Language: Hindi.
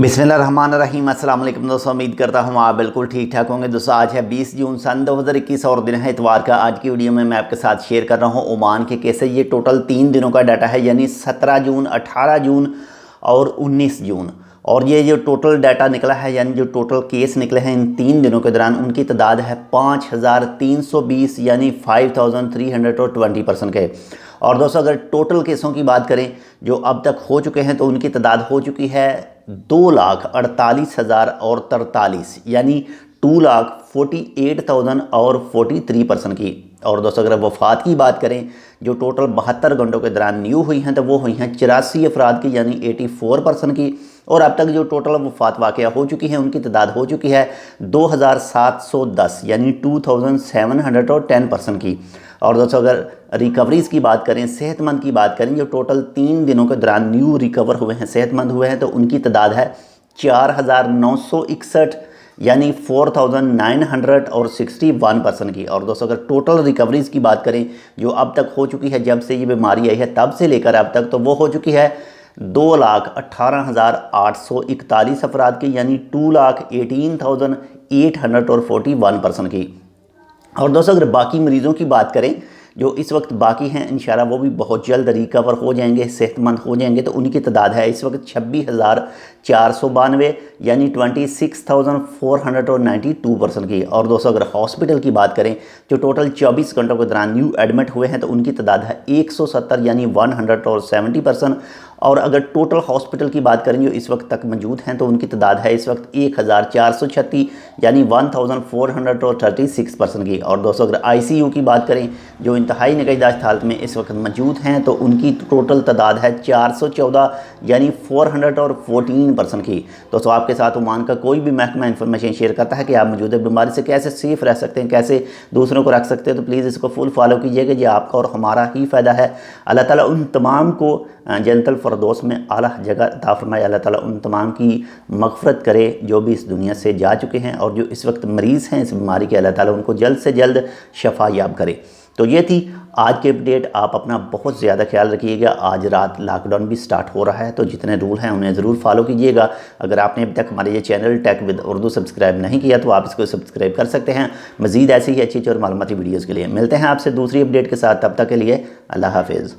बिस्मिल्लाहिर्रहमानिर्रहीम। अस्सलाम वालेकुम दोस्तों, उम्मीद करता हूँ आप बिल्कुल ठीक ठाक होंगे। दोस्तों आज है 20 जून सन 2021 और दिन है इतवार का। आज की वीडियो में मैं आपके साथ शेयर कर रहा हूँ ओमान के केसेस। ये टोटल 3 दिनों का डाटा है, यानी 17 जून, 18 जून और 19 जून। और ये जो टोटल डाटा निकला है, यानी जो टोटल केस निकले हैं इन 3 दिनों के दौरान, उनकी तादाद है 5320, यानी 5320% के। और दोस्तों अगर टोटल केसों की बात करें जो अब तक हो चुके हैं, तो उनकी तादाद हो चुकी है 2,48,043, यानी 2,48,000 और 43% की। और दोस्तों अगर वफ़ात की बात करें जो टोटल 72 घंटों के दौरान न्यू हुई हैं, तो वो हुई हैं 84 अफराद की, यानी 84% की। और अब तक जो टोटल वफ़ात वाक़या हो चुकी हैं उनकी तादाद हो चुकी है 2,710, यानी 2,710% की। और दोस्तों अगर रिकवरीज़ की बात करें, सेहतमंद की बात करें, जो टोटल 3 दिनों के दौरान न्यू रिकवर हुए हैं, सेहतमंद हुए हैं, तो उनकी तादाद है 4,961, यानी 4,961% की। और दोस्तों अगर टोटल रिकवरीज़ की बात करें जो अब तक हो चुकी है, जब से ये बीमारी आई है तब से लेकर अब तक, तो वो हो चुकी है 2,18,841 अफराद की, यानी 2,18,841% की। और दोस्तों अगर बाकी मरीज़ों की बात करें जो इस वक्त बाकी हैं, इंशाल्लाह वो भी बहुत जल्द रिकवर हो जाएंगे, सेहतमंद हो जाएंगे, तो उनकी तादाद है इस वक्त 26,492, यानी 26,492% की। और दोस्तों अगर हॉस्पिटल की बात करें जो टोटल 24 घंटों के दौरान न्यू एडमिट हुए हैं, तो उनकी तादाद है 170, यानी 170%। और अगर टोटल हॉस्पिटल की बात करें जो इस वक्त तक मौजूद हैं, तो उनकी तादाद है इस वक्त 1,436, यानी 1,436% की। और दोस्तों अगर ICU की बात करें जो इंतहाई निगहदाश्त हालत में इस वक्त मौजूद हैं, तो उनकी टोटल तादाद है 414, यानी 414% की। दोस्तों आपके साथ ओमान का कोई भी महकमा इन्फॉर्मेशन शेयर करता है कि आप मौजूदा बीमारी से कैसे सेफ़ रह सकते हैं, कैसे दूसरों को रख सकते हैं, तो प्लीज़ इसको फुल फॉलो कीजिएगा। ये आपका और हमारा ही फ़ायदा है। अल्लाह ताला उन तमाम को जन्नतुल फ़िरदौस में आला जगह अता फ़रमाए। अल्लाह ताला उन तमाम की मग़फ़िरत करे जो भी इस दुनिया से जा चुके हैं, और जो इस वक्त मरीज़ हैं इस बीमारी के, अल्लाह ताला उनको जल्द से जल्द शफ़ा याब करे। तो ये थी आज की अपडेट। आप अपना बहुत ज़्यादा ख्याल रखिएगा। आज रात लॉकडाउन भी स्टार्ट हो रहा है, तो जितने रूल हैं उन्हें ज़रूर फॉलो कीजिएगा। अगर आपने अभी तक हमारे ये channel tech with Urdu subscribe नहीं किया, तो आप इसको सब्सक्राइब कर सकते हैं। मज़ीद ऐसी ही अच्छी और मालूमाती वीडियोज़ के लिए मिलते हैं आपसे दूसरी अपडेट के साथ। तब तक के लिए अल्लाह हाफिज़।